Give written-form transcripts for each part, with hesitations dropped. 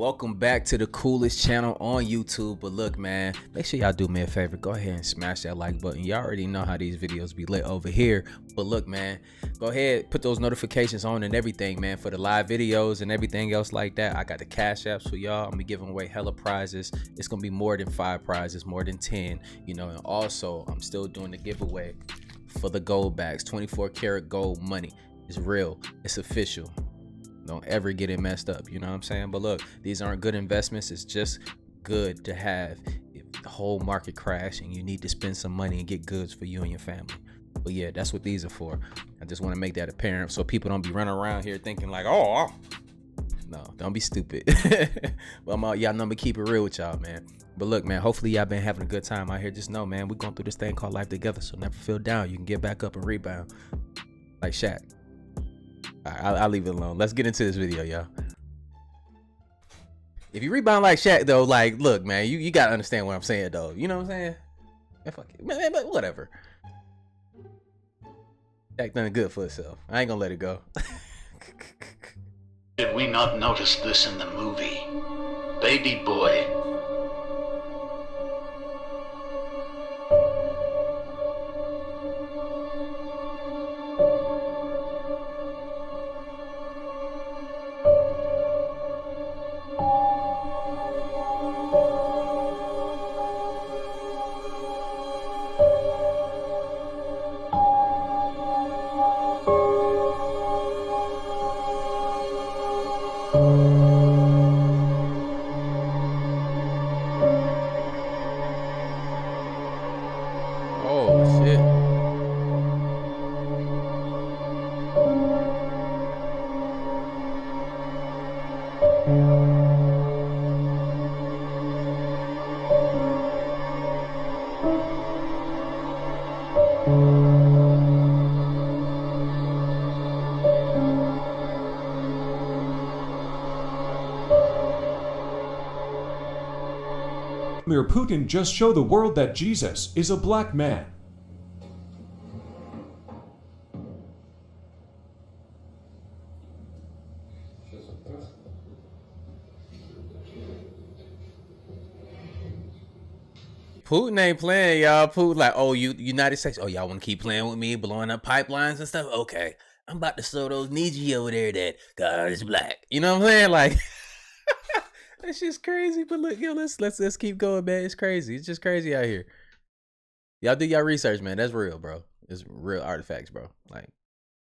Welcome back to the coolest channel on YouTube. But look, man, make sure y'all do me a favor. Go ahead and smash that like button. Y'all already know how these videos be lit over here. But look, man, go ahead, put those notifications on and everything, man, for the live videos and everything else like that. I got the cash apps for y'all. I'm gonna be giving away hella prizes. It's gonna be more than 5 prizes, more than 10, you know. And also, I'm still doing the giveaway for the gold bags, 24 karat gold money. It's real, it's official. Don't ever get it messed up, you know what I'm saying? But look, these aren't good investments. It's just good to have if the whole market crash and you need to spend some money and get goods for you and your family. But yeah, that's what these are for. I just want to make that apparent so people don't be running around here thinking like, oh, no, don't be stupid. Well, y'all know me, keep it real with y'all, man. But look, man, hopefully y'all been having a good time out here. Just know, man, we're going through this thing called life together, so never feel down. You can get back up and rebound like Shaq. I'll leave it alone. Let's get into this video, y'all. If you rebound like Shaq, though, like, look, man, you gotta understand what I'm saying, though. You know what I'm saying? Man, fuck it. Man, but whatever. Shaq done good for himself. I ain't gonna let it go. Did we not notice this in the movie? Baby boy. Oh, shit. Putin just show the world that Jesus is a black man. Putin ain't playing, y'all. Putin like, oh, United States. Oh, y'all want to keep playing with me, blowing up pipelines and stuff? Okay, I'm about to show those Nietzsche over there that God is black. You know what I'm saying? Like, that's just crazy. But look, yo, let's keep going, man. It's crazy. It's just crazy out here. Y'all do y'all research, man. That's real, bro. It's real artifacts, bro. Like,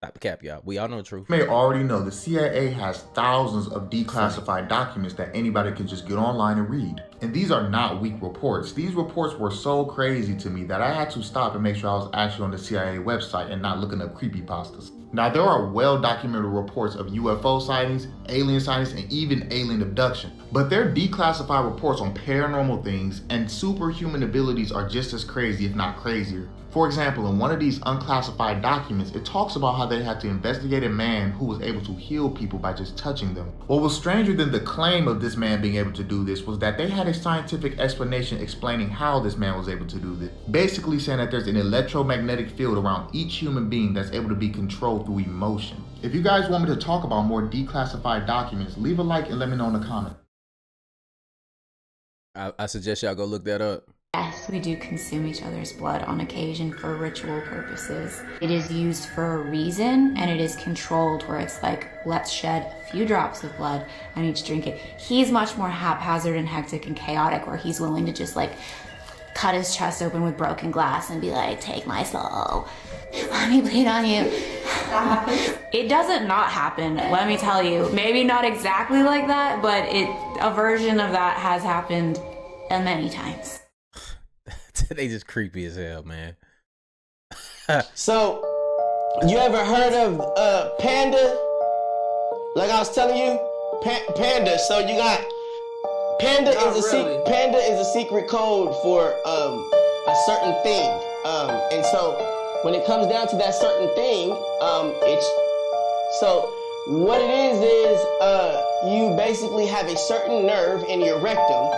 stop the cap, y'all. We all know the truth. You may already know the CIA has thousands of declassified documents that anybody can just get online and read. And these are not weak reports. These reports were so crazy to me that I had to stop and make sure I was actually on the CIA website and not looking up creepypastas. Now, there are well-documented reports of UFO sightings, alien sightings, and even alien abduction. But their declassified reports on paranormal things and superhuman abilities are just as crazy, if not crazier. For example, in one of these unclassified documents, it talks about how they had to investigate a man who was able to heal people by just touching them. What was stranger than the claim of this man being able to do this was that they had a scientific explanation explaining how this man was able to do this. Basically saying that there's an electromagnetic field around each human being that's able to be controlled through emotion. If you guys want me to talk about more declassified documents, leave a like and let me know in the comment. I suggest y'all go look that up. Yes, we do consume each other's blood on occasion for ritual purposes. It is used for a reason, and it is controlled where it's like, let's shed a few drops of blood and each drink it. He's much more haphazard and hectic and chaotic, where he's willing to just like cut his chest open with broken glass and be like, take my soul, let me bleed on you. It doesn't not happen, let me tell you. Maybe not exactly like that, but a version of that has happened many times. They just creepy as hell, man. So, you ever heard of Panda? Like I was telling you, Panda. So you got Panda Panda is a secret code for a certain thing. And so when it comes down to that certain thing, what it is you basically have a certain nerve in your rectum,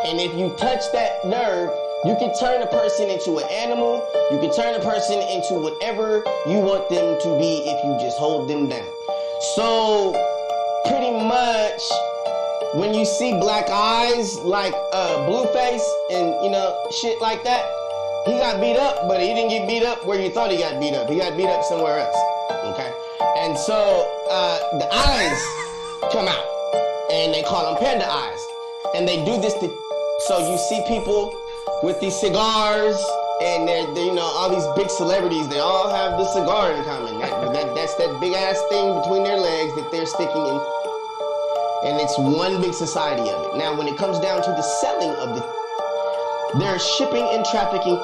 and if you touch that nerve, you can turn a person into an animal. You can turn a person into whatever you want them to be if you just hold them down. So pretty much when you see black eyes like Blueface and shit like that, he got beat up, but he didn't get beat up where you thought he got beat up. He got beat up somewhere else. Okay, and so the eyes come out, and they call them panda eyes, and they do this so you see people with these cigars, and they're all these big celebrities. They all have the cigar in common. That's that big ass thing between their legs that they're sticking in. And it's one big society of it. Now, when it comes down to the selling of they're shipping and trafficking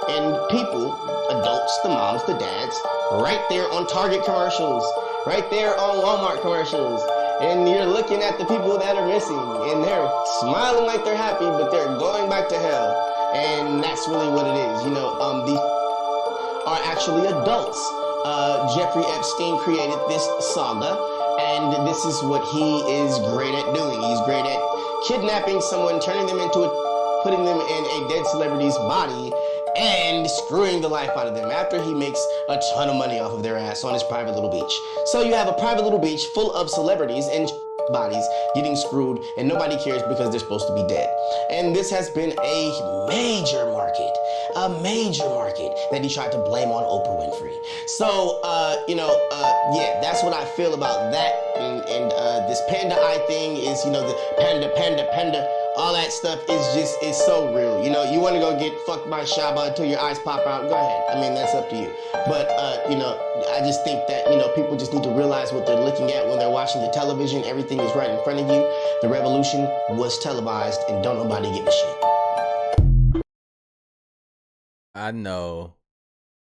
and people, adults, the moms, the dads, right there on Target commercials, right there on Walmart commercials. And you're looking at the people that are missing, and they're smiling like they're happy, but they're going back to hell. And that's really what it is. These are actually adults. Jeffrey Epstein created this saga, and this is what he is great at doing. He's great at kidnapping someone, turning them putting them in a dead celebrity's body, and screwing the life out of them after he makes a ton of money off of their ass on his private little beach. So you have a private little beach full of celebrities and bodies getting screwed, and nobody cares because they're supposed to be dead. And this has been a major market that he tried to blame on Oprah Winfrey. So, yeah, that's what I feel about that. And this panda eye thing is, the panda, all that stuff is so real. You want to go get fucked by Shaba until your eyes pop out, go ahead. I mean, that's up to you. But, I just think that, people just need to realize what they're looking at when they're watching the television. Everything is right in front of you. The revolution was televised, and don't nobody give a shit. I know.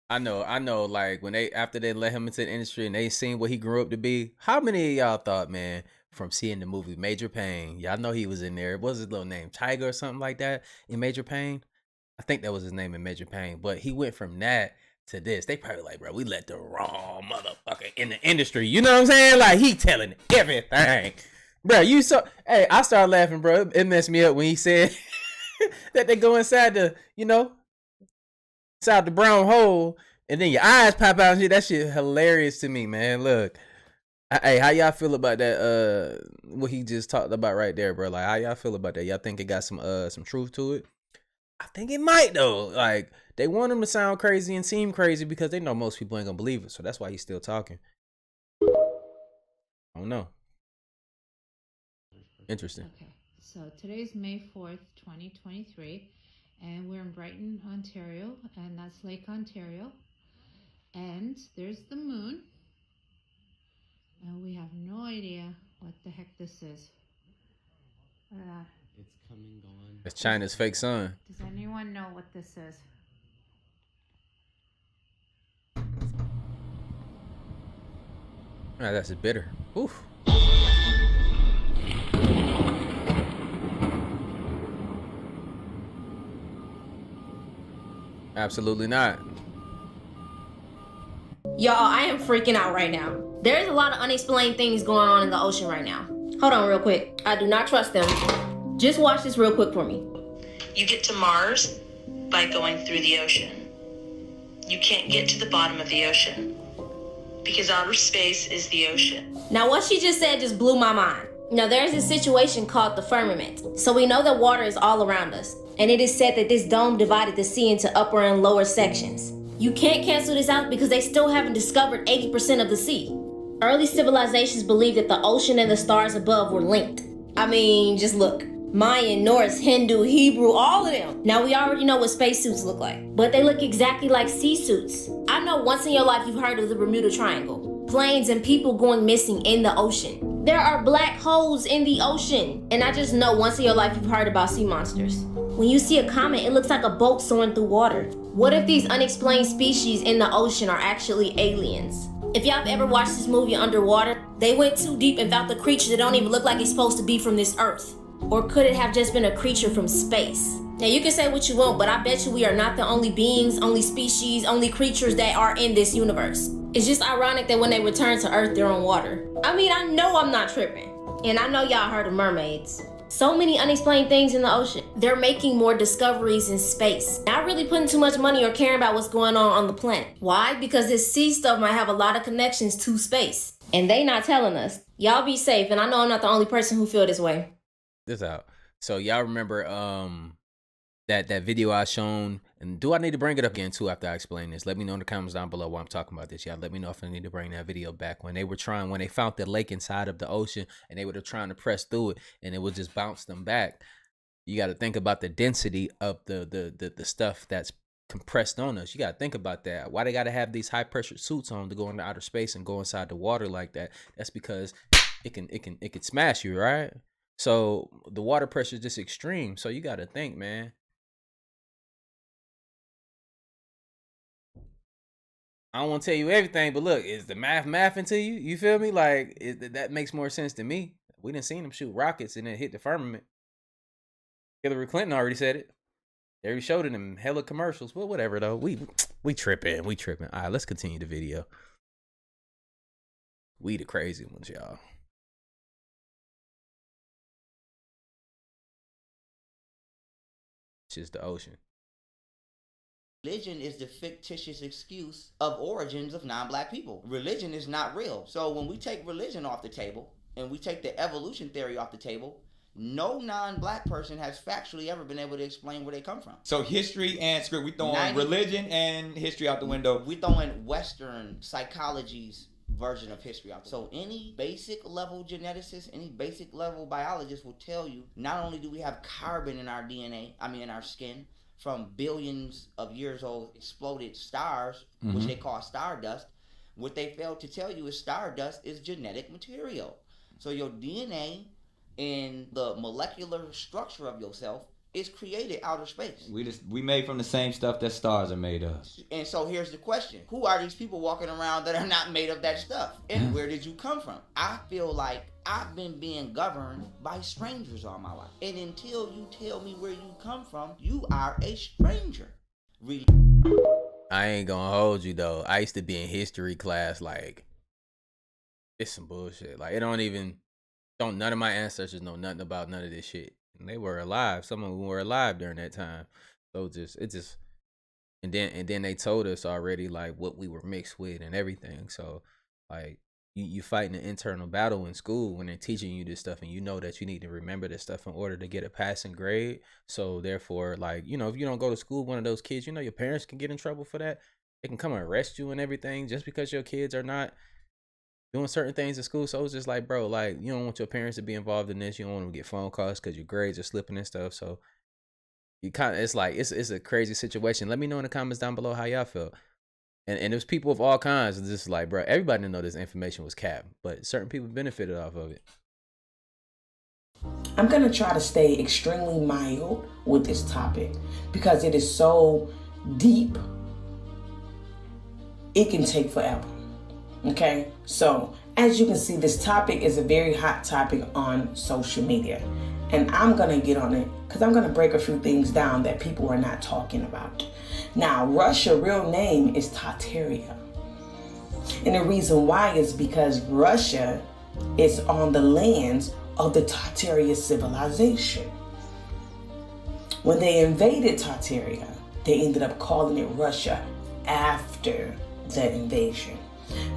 Like after they let him into the industry and they seen what he grew up to be, how many of y'all thought, man, from seeing the movie Major Payne, y'all know he was in there. What was his little name? Tiger or something like that in Major Payne? I think that was his name in Major Payne. But he went from that to this. They probably like, bro, we let the wrong motherfucker in the industry. You know what I'm saying? Like, he telling everything. Bro, hey, I started laughing, bro. It messed me up when he said that they go inside the, inside the brown hole, and then your eyes pop out and shit. That shit hilarious to me, man. Look, hey, how y'all feel about that? What he just talked about right there, bro. Like, how y'all feel about that? Y'all think it got some truth to it? I think it might though. Like, they want him to sound crazy and seem crazy because they know most people ain't gonna believe it. So that's why he's still talking. I don't know. Interesting. Okay, so today's May 4th, 2023. And we're in Brighton, Ontario, and that's Lake Ontario. And there's the moon. And we have no idea what the heck this is. It's coming on. It's China's fake sun. Does anyone know what this is? That's bitter. Oof. Absolutely not. Y'all, I am freaking out right now. There's a lot of unexplained things going on in the ocean right now. Hold on real quick. I do not trust them. Just watch this real quick for me. You get to Mars by going through the ocean. You can't get to the bottom of the ocean because outer space is the ocean. Now what she just said just blew my mind. Now there's a situation called the firmament. So we know that water is all around us. And it is said that this dome divided the sea into upper and lower sections. You can't cancel this out because they still haven't discovered 80% of the sea. Early civilizations believed that the ocean and the stars above were linked. I mean, just look. Mayan, Norse, Hindu, Hebrew, all of them. Now we already know what spacesuits look like, but they look exactly like sea suits. I know once in your life you've heard of the Bermuda Triangle. Planes and people going missing in the ocean. There are black holes in the ocean. And I just know once in your life you've heard about sea monsters. When you see a comet, it looks like a boat soaring through water. What if these unexplained species in the ocean are actually aliens? If y'all have ever watched this movie Underwater, they went too deep and found the creature that don't even look like it's supposed to be from this earth. Or could it have just been a creature from space? Now you can say what you want, but I bet you we are not the only beings, only species, only creatures that are in this universe. It's just ironic that when they return to Earth, they're on water. I mean, I know I'm not tripping. And I know y'all heard of mermaids. So many unexplained things in the ocean. They're making more discoveries in space. Not really putting too much money or caring about what's going on the planet. Why? Because this sea stuff might have a lot of connections to space. And they not telling us. Y'all be safe, and I know I'm not the only person who feel this way. This out. So y'all remember that video I shown, and do I need to bring it up again too after I explain this? Let me know in the comments down below while I'm talking about this. Y'all let me know if I need to bring that video back. When they found the lake inside of the ocean and they were trying to press through it and it would just bounce them back. You got to think about the density of the stuff that's compressed on us. You got to think about that. Why they got to have these high pressure suits on to go into outer space and go inside the water like that? That's because it can smash you, right? So the water pressure is just extreme. So you got to think, man. I don't want to tell you everything, but look, is the mathing to you? You feel me? Like that makes more sense to me. We done seen them shoot rockets and then hit the firmament. Hillary Clinton already said it. They already showed it in hella commercials. Well, whatever though. We tripping. We tripping. All right, let's continue the video. We the crazy ones, y'all. It's just the ocean. Religion is the fictitious excuse of origins of non-black people. Religion is not real. So when we take religion off the table and we take the evolution theory off the table, no non-black person has factually ever been able to explain where they come from. So history and script, we throwing religion and history out the window. We throwing Western psychology's version of history out. So any basic level geneticist, any basic level biologist will tell you, not only do we have carbon in our DNA, in our skin, from billions of years old exploded stars, which they call stardust. What they failed to tell you is stardust is genetic material. So your DNA and the molecular structure of yourself is created outer space. We made from the same stuff that stars are made of. And so here's the question. Who are these people walking around that are not made of that stuff? And where did you come from? I feel like I've been being governed by strangers all my life. And until you tell me where you come from, you are a stranger. I ain't gonna hold you though. I used to be in history class, like, it's some bullshit. Like, none of my ancestors know nothing about none of this shit. And they were alive. Some of them were alive during that time. So and then they told us already like what we were mixed with and everything. So like you fighting an internal battle in school when they're teaching you this stuff, and you know that you need to remember this stuff in order to get a passing grade. So therefore, like, if you don't go to school, one of those kids, your parents can get in trouble for that. They can come and arrest you and everything just because your kids are not doing certain things at school. So it's just like, bro, like, you don't want your parents to be involved in this. You don't want them to get phone calls because your grades are slipping and stuff. So you it's like, it's a crazy situation. Let me know in the comments down below how y'all felt. And there's people of all kinds. It's just like, bro, everybody didn't know this information was capped, but certain people benefited off of it. I'm going to try to stay extremely mild with this topic because it is so deep. It can take forever. Okay, so as you can see, this topic is a very hot topic on social media, and I'm gonna get on it because I'm gonna break a few things down that people are not talking about. Now, Russia's real name is Tartaria, and the reason why is because Russia is on the lands of the Tartaria civilization. When they invaded Tartaria, they ended up calling it Russia after the invasion.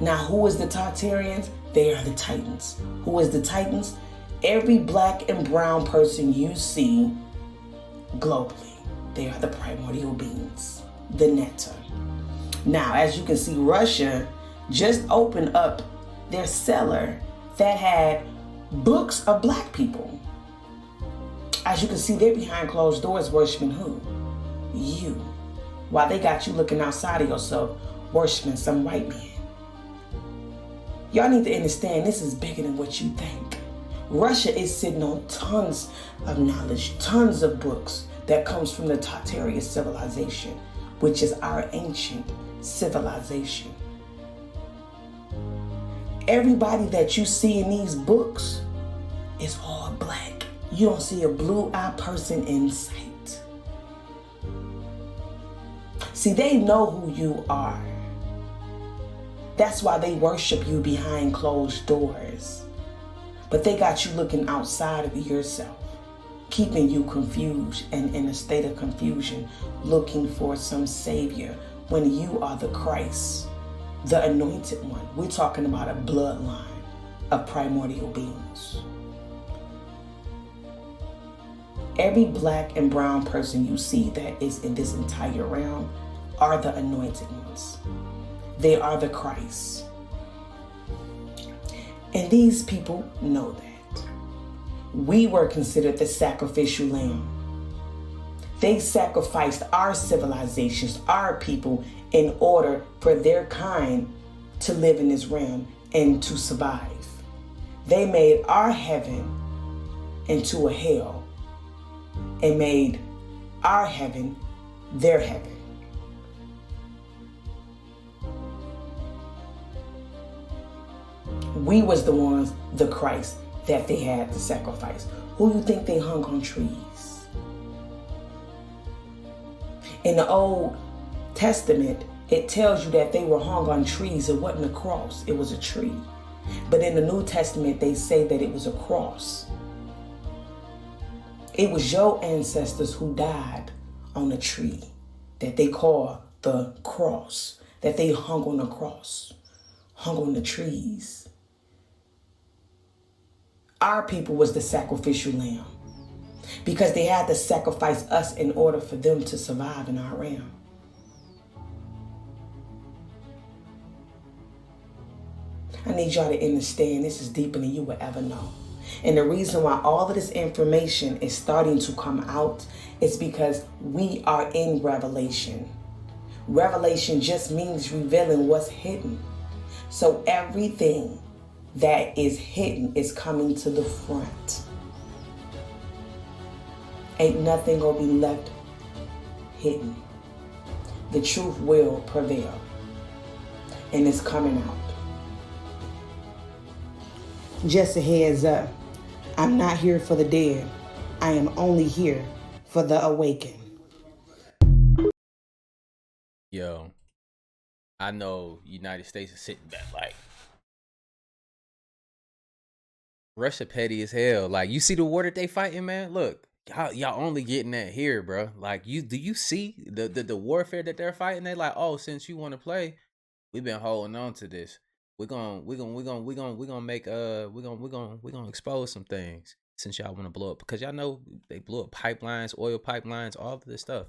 Now, who is the Tartarians? They are the Titans. Who is the Titans? Every black and brown person you see globally. They are the primordial beings, the Netta. Now, as you can see, Russia just opened up their cellar that had books of black people. As you can see, they're behind closed doors worshiping who? You. While they got you looking outside of yourself, worshiping some white man. Y'all need to understand this is bigger than what you think. Russia is sitting on tons of knowledge, tons of books that comes from the Tartaria civilization, which is our ancient civilization. Everybody that you see in these books is all black. You don't see a blue-eyed person in sight. See, they know who you are. That's why they worship you behind closed doors. But they got you looking outside of yourself, keeping you confused and in a state of confusion, looking for some savior when you are the Christ, the anointed one. We're talking about a bloodline of primordial beings. Every black and brown person you see that is in this entire realm are the anointed ones. They are the Christ. And these people know that. We were considered the sacrificial lamb. They sacrificed our civilizations, our people, in order for their kind to live in this realm and to survive. They made our heaven into a hell and made our heaven their heaven. We was the ones, the Christ, that they had to sacrifice. Who you think they hung on trees? In the Old Testament, it tells you that they were hung on trees. It wasn't a cross, it was a tree. But in the New Testament, they say that it was a cross. It was your ancestors who died on a tree that they call the cross, that they hung on the cross, hung on the trees. Our people was the sacrificial lamb because they had to sacrifice us in order for them to survive in our realm. I need y'all to understand this is deeper than you will ever know. And the reason why all of this information is starting to come out is because we are in revelation. Revelation just means revealing what's hidden. So everything that is hidden is coming to the front. Ain't nothing gonna be left hidden. The truth will prevail. And it's coming out. Just a heads up, I'm not here for the dead. I am only here for the awakened. Yo, I know United States is sitting back like, Russia petty as hell. Like, you see the war that they fighting, man? Look, y'all only getting that here, bro. Like, do you see the warfare that they're fighting? They like, oh, since you want to play, we've been holding on to this. We're gonna expose some things since y'all want to blow up, because y'all know they blew up pipelines, oil pipelines, all of this stuff.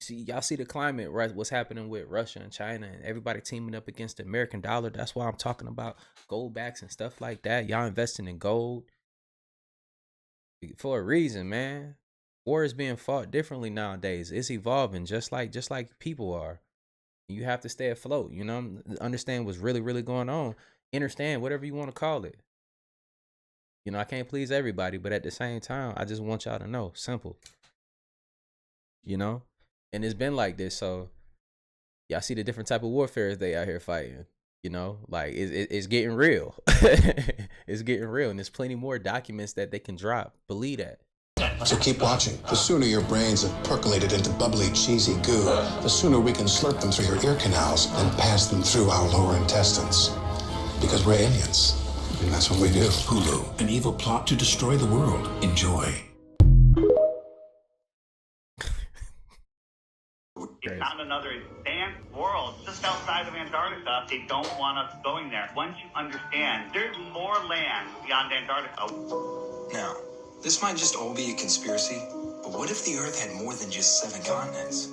See, y'all see the climate, right? What's happening with Russia and China and everybody teaming up against the American dollar. That's why I'm talking about gold backs and stuff like that. Y'all investing in gold for a reason, man. War is being fought differently nowadays. It's evolving just like people are. You have to stay afloat, you know, understand what's really, really going on. Innerstand, whatever you want to call it. You know, I can't please everybody, but at the same time, I just want y'all to know, simple. You know? And it's been like this, so y'all see the different type of warfare they out here fighting. You know, like it's getting real. It's getting real, and there's plenty more documents that they can drop. Believe that. So keep watching. The sooner your brains have percolated into bubbly, cheesy goo, the sooner we can slurp them through your ear canals and pass them through our lower intestines. Because we're aliens, and that's what we do. Hulu, an evil plot to destroy the world. Enjoy. It's found another advanced world just outside of Antarctica. They don't want us going there. Once you understand, there's more land beyond Antarctica. Now, this might just all be a conspiracy, but what if the Earth had more than just 7 continents?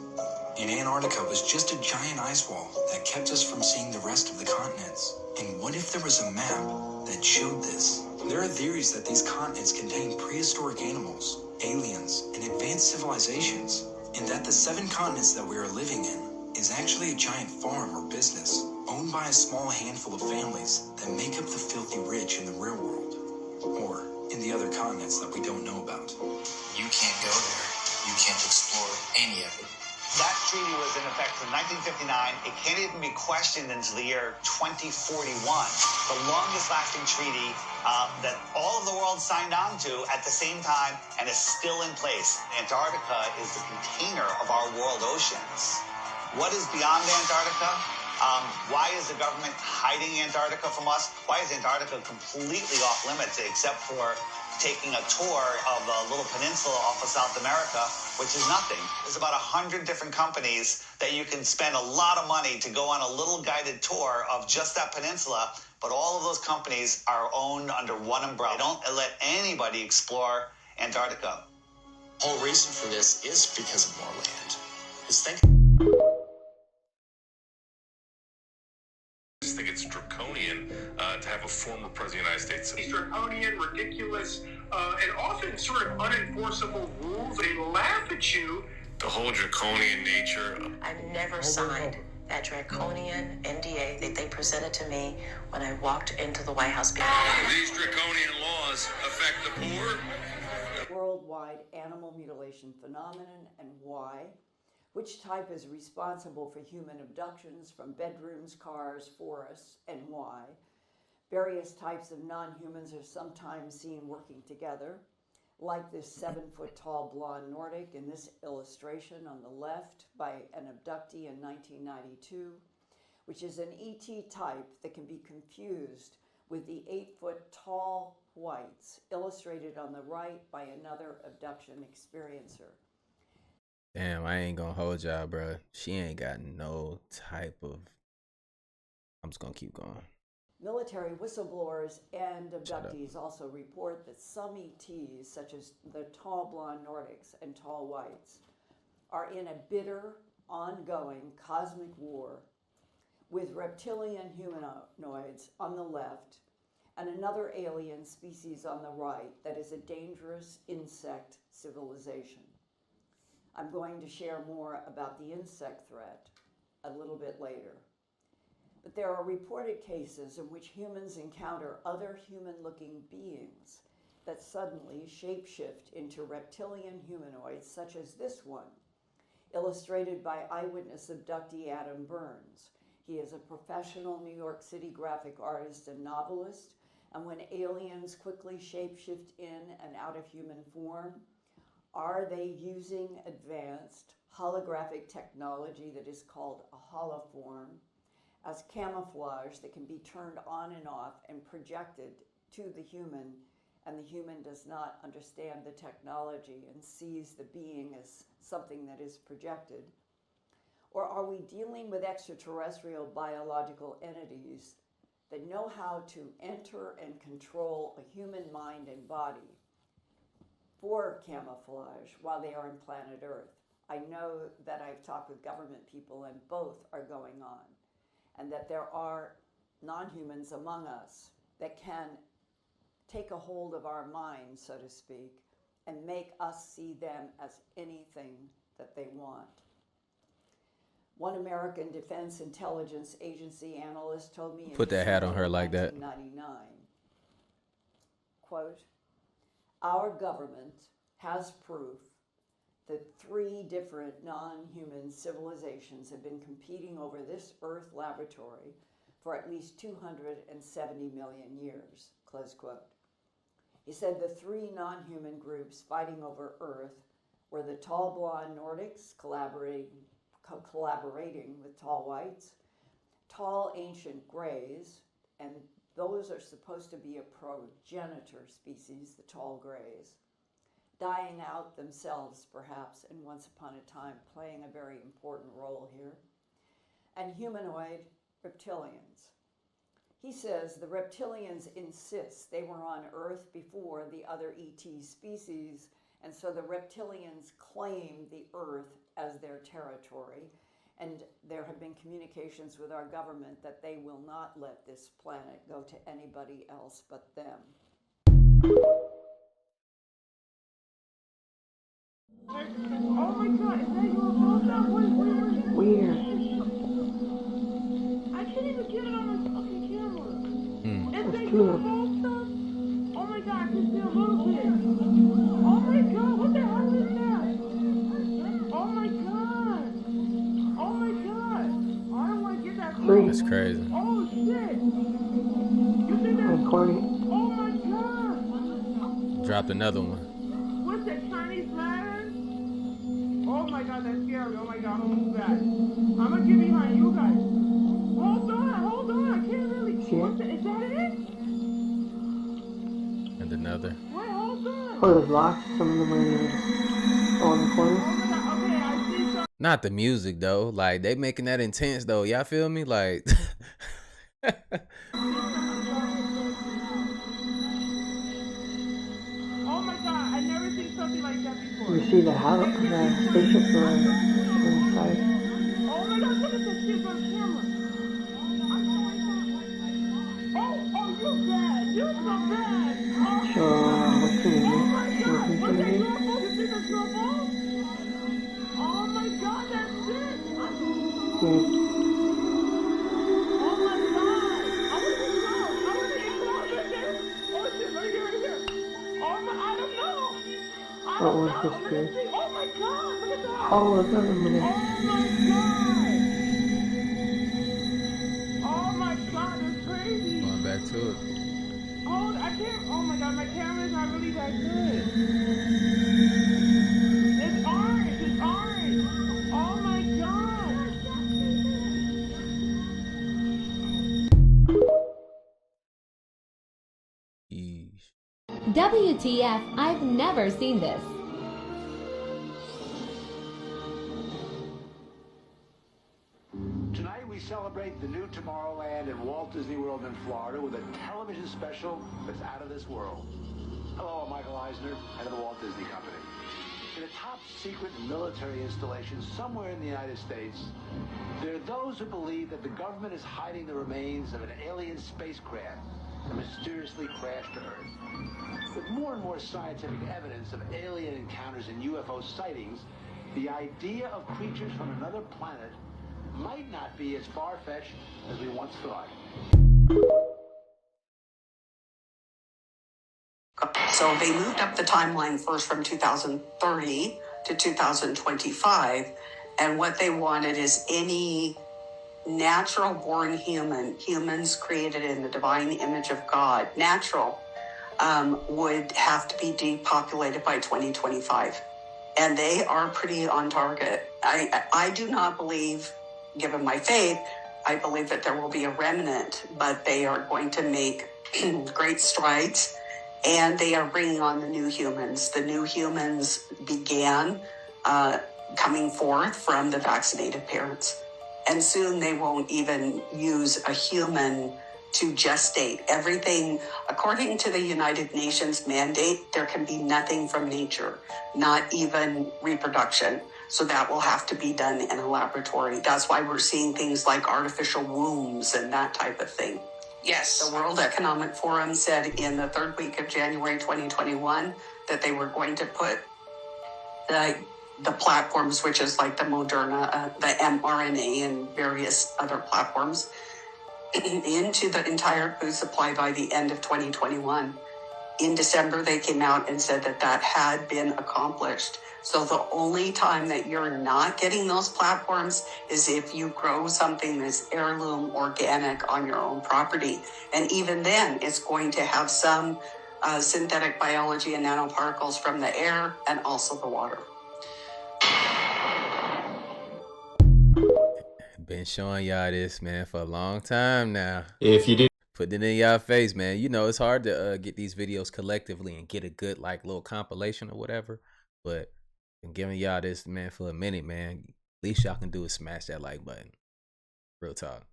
And Antarctica was just a giant ice wall that kept us from seeing the rest of the continents. And what if there was a map that showed this? There are theories that these continents contain prehistoric animals, aliens, and advanced civilizations, and that the 7 continents that we are living in is actually a giant farm or business owned by a small handful of families that make up the filthy rich in the real world, or in the other continents that we don't know about. You can't go there. You can't explore any of it. That treaty was in effect from 1959. It can't even be questioned until the year 2041. The longest lasting treaty that all of the world signed on to at the same time and is still in place. Antarctica is the container of our world oceans. What is beyond Antarctica? Why is the government hiding Antarctica from us? Why is Antarctica completely off limits except for taking a tour of a little peninsula off of South America, which is nothing? There's about 100 different companies that you can spend a lot of money to go on a little guided tour of just that peninsula, But all of those companies are owned under one umbrella. They don't let anybody explore Antarctica. The whole reason for this is because of more land. Just think. I just think it's draconian to have a former president of the United States. These draconian, ridiculous, and often sort of unenforceable rules. They laugh at you. The whole draconian nature. I've never signed that draconian NDA that they presented to me when I walked into the White House building. These draconian laws affect the poor. Worldwide animal mutilation phenomenon and why. Which type is responsible for human abductions from bedrooms, cars, forests, and why? Various types of non-humans are sometimes seen working together, like this 7-foot-tall blonde Nordic in this illustration on the left by an abductee in 1992, which is an ET type that can be confused with the 8-foot-tall whites illustrated on the right by another abduction experiencer. Damn, I ain't gonna hold y'all, bro. She ain't got no type of... I'm just gonna keep going. Military whistleblowers and abductees also report that some ETs, such as the tall blonde Nordics and tall whites, are in a bitter, ongoing cosmic war with reptilian humanoids on the left and another alien species on the right that is a dangerous insect civilization. I'm going to share more about the insect threat a little bit later. But there are reported cases in which humans encounter other human-looking beings that suddenly shapeshift into reptilian humanoids, such as this one, illustrated by eyewitness abductee Adam Burns. He is a professional New York City graphic artist and novelist, and when aliens quickly shapeshift in and out of human form, are they using advanced holographic technology that is called a holoform as camouflage that can be turned on and off and projected to the human, and the human does not understand the technology and sees the being as something that is projected? Or are we dealing with extraterrestrial biological entities that know how to enter and control a human mind and body for camouflage while they are on planet Earth? I know that I've talked with government people and both are going on, and that there are non-humans among us that can take a hold of our minds, so to speak, and make us see them as anything that they want. One American Defense Intelligence Agency analyst told me Put that hat on her like that. 1999, quote, "Our government has proof that 3 different non-human civilizations have been competing over this Earth laboratory for at least 270 million years," close quote. He said the 3 non-human groups fighting over Earth were the tall blonde Nordics collaborating with tall whites, tall ancient grays, and those are supposed to be a progenitor species, the tall grays, dying out themselves perhaps, and once upon a time playing a very important role here, and humanoid reptilians. He says the reptilians insist they were on Earth before the other ET species, and so the reptilians claim the Earth as their territory, and there have been communications with our government that they will not let this planet go to anybody else but them. Oh my God, is that your phone? Weird. I can't even get it on the fucking camera. Is that That's your cute. phone? Oh my God, I can see a little bit. Oh my God, what the hell is that? Oh my God. Oh my God. I don't want to get that phone. That's crazy. Oh shit. You think that's... Recording. Oh my God. Dropped another one. What's that, Chinese lantern? Oh my God, that's scary. Oh my God, I'm gonna move back. I'm gonna get behind you guys. Hold on. I can't really... What's that? Is that it? And another. Wait, hold on. Oh, the blocks, some of them are in the corner. Oh my God, okay, I see some... Not the music though. Like they making that intense though. Y'all feel me? Like You see the house, the spaceship inside. Oh my God, look at this ship on camera. Oh, you're bad. You're so bad. Oh, what can we do? Oh my God, was that your fault? You see the snowball? Oh my God, that's it. Oh my God. I want to get close. I want to get close right there. Oh shit, right here, right here. Oh my, I don't know. I don't know. Let me see. Oh my God, look at that. Oh, look at that. Oh my God, it's crazy. Going back to it. Oh, I can't. Oh my God, my camera's not really that good. It's orange. It's orange. Oh my God. WTF, I've never seen this. Tonight we celebrate the new Tomorrowland in Walt Disney World in Florida with a television special that's out of this world. Hello, I'm Michael Eisner, head of the Walt Disney Company. In a top-secret military installation somewhere in the United States, there are those who believe that the government is hiding the remains of an alien spacecraft that mysteriously crashed to Earth. With more and more scientific evidence of alien encounters and UFO sightings, the idea of creatures from another planet might not be as far-fetched as we once thought. So they moved up the timeline first from 2030 to 2025, and what they wanted is any natural-born humans created in the divine image of God, natural, would have to be depopulated by 2025. And they are pretty on target. I do not believe, given my faith, I believe that there will be a remnant, but they are going to make great strides, and they are bringing on the new humans. The new humans began coming forth from the vaccinated parents. And soon they won't even use a human to gestate. Everything, according to the United Nations mandate, there can be nothing from nature, not even reproduction. So that will have to be done in a laboratory. That's why we're seeing things like artificial wombs and that type of thing. Yes, the World Economic Forum said in the third week of January 2021 that they were going to put the platforms, which is like the Moderna, the mRNA and various other platforms, into the entire food supply by the end of 2021. In December, they came out and said that that had been accomplished. So the only time that you're not getting those platforms is if you grow something that's heirloom organic on your own property. And even then, it's going to have some synthetic biology and nanoparticles from the air and also the water. Been showing y'all this, man, for a long time now. If you did, put it in y'all face, man. You know, it's hard to get these videos collectively and get a good like little compilation or whatever. But been giving y'all this, man, for a minute, man. Least y'all can do is smash that like button. Real talk.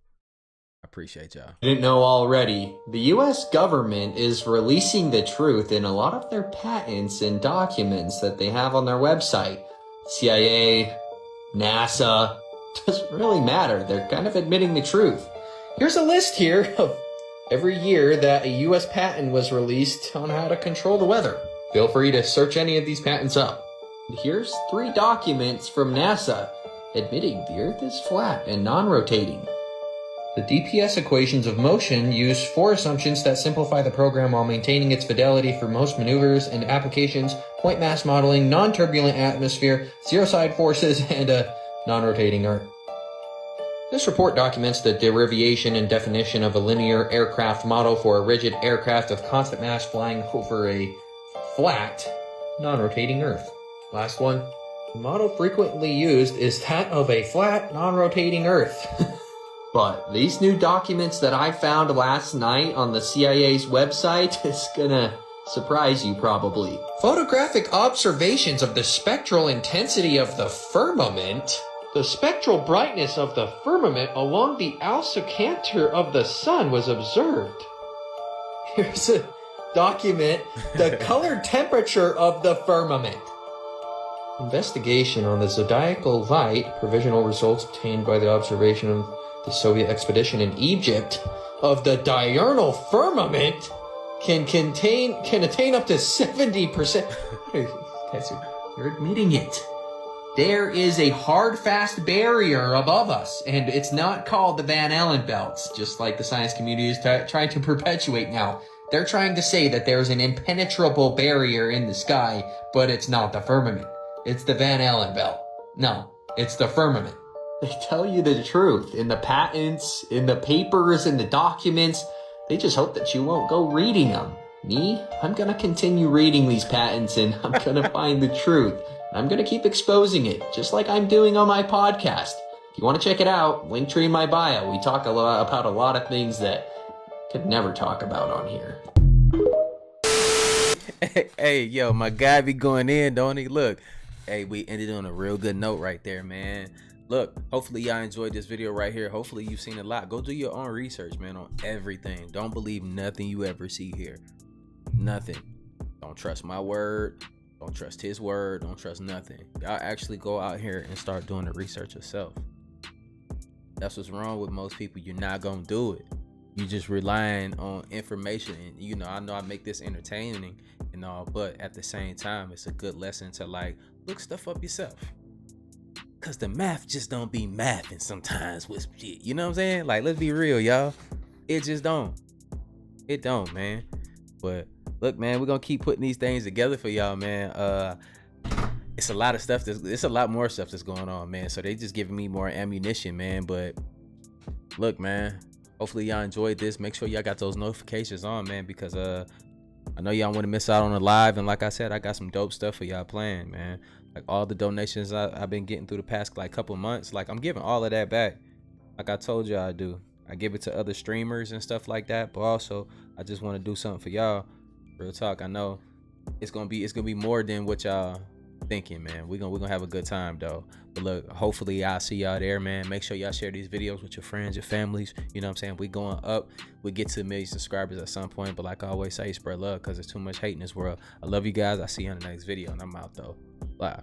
I appreciate y'all. Didn't know already, the US government is releasing the truth in a lot of their patents and documents that they have on their website. CIA, NASA, doesn't really matter. They're kind of admitting the truth. Here's a list here of every year that a US patent was released on how to control the weather. Feel free to search any of these patents up. Here's 3 documents from NASA admitting the Earth is flat and non-rotating. The DPS equations of motion use 4 assumptions that simplify the program while maintaining its fidelity for most maneuvers and applications: point mass modeling, non-turbulent atmosphere, zero-side forces, and a non-rotating Earth. This report documents the derivation and definition of a linear aircraft model for a rigid aircraft of constant mass flying over a flat, non-rotating Earth. Last one. The model frequently used is that of a flat, non-rotating Earth. But these new documents that I found last night on the CIA's website is gonna surprise you probably. Photographic observations of the spectral intensity of the firmament. The spectral brightness of the firmament along the alsocanter of the sun was observed. Here's a document, the color temperature of the firmament. Investigation on the zodiacal light, provisional results obtained by the observation of the Soviet expedition in Egypt of the diurnal firmament can attain up to 70%. Guys, you're admitting it. There is a hard, fast barrier above us, and it's not called the Van Allen belts, just like the science community is trying to perpetuate now. They're trying to say that there's an impenetrable barrier in the sky, but it's not the firmament. It's the Van Allen belt. No, it's the firmament. They tell you the truth in the patents, in the papers, in the documents. They just hope that you won't go reading them. Me, I'm gonna continue reading these patents, and I'm gonna find the truth. I'm gonna keep exposing it, just like I'm doing on my podcast. If you want to check it out, link tree in my bio. We talk about a lot of things that could never talk about on here. Hey, yo, my guy be going in, don't he? Look, hey, we ended on a real good note right there, man. Look, hopefully y'all enjoyed this video right here. Hopefully you've seen a lot. Go do your own research, man, on everything. Don't believe nothing you ever see here. Nothing. Don't trust my word. Don't trust his word. Don't trust nothing. Y'all actually go out here and start doing the research yourself. That's what's wrong with most people. You're not gonna do it. You just relying on information. And you know I make this entertaining and all, but at the same time, it's a good lesson to like look stuff up yourself. Cause the math just don't be mathing sometimes with shit. You know what I'm saying? Like, let's be real, y'all. It just don't. It don't, man. But look, man, we're gonna keep putting these things together for y'all, man. It's a lot of stuff. It's a lot more stuff that's going on, man. So they just giving me more ammunition, man. But look, man, hopefully y'all enjoyed this. Make sure y'all got those notifications on, man, because I know y'all want to miss out on the live. And like I said, I got some dope stuff for y'all playing, man. Like all the donations I've been getting through the past like couple months, like I'm giving all of that back. Like I told y'all I do. I give it to other streamers and stuff like that, but also I just want to do something for y'all. Real talk, I know it's gonna be more than what y'all thinking, man. We're gonna have a good time though. But look, hopefully I'll see y'all there, man. Make sure y'all share these videos with your friends, your families. You know what I'm saying? We going up. We get to 1 million subscribers at some point, but like I always say, spread love because there's too much hate in this world. I love you guys. I'll see you on the next video, and I'm out though. Bye.